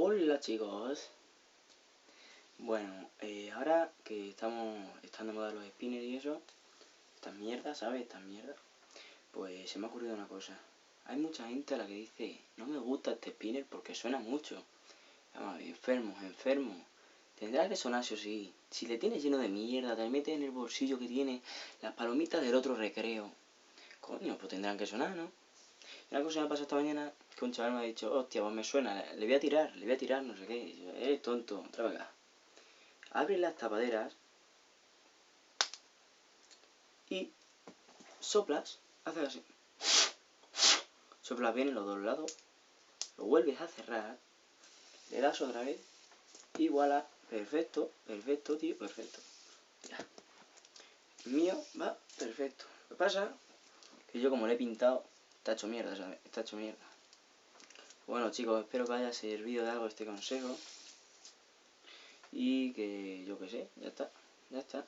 Hola chicos. Bueno, ahora que están de moda los spinners y eso, estas mierdas, ¿sabes? Estas mierdas. Pues se me ha ocurrido una cosa. Hay mucha gente a la que dice, no me gusta este spinner porque suena mucho. Vamos, enfermo. Tendrá que sonar sí o sí. Si le tienes lleno de mierda, te metes en el bolsillo que tiene las palomitas del otro recreo. Coño, pues tendrán que sonar, ¿no? Una cosa me ha pasado esta mañana que un chaval me ha dicho, hostia, pues me suena, le voy a tirar, no sé qué. Y yo, eres tonto, trae acá. Abre las tapaderas y soplas, haces así. Soplas bien en los dos lados, lo vuelves a cerrar, le das otra vez y voilà. Perfecto, tío, perfecto. Ya. El mío va perfecto. Lo que pasa que yo como le he pintado, está hecho mierda, ¿sabes? Está hecho mierda. Bueno chicos, espero que haya servido de algo este consejo. Y que yo qué sé, ya está.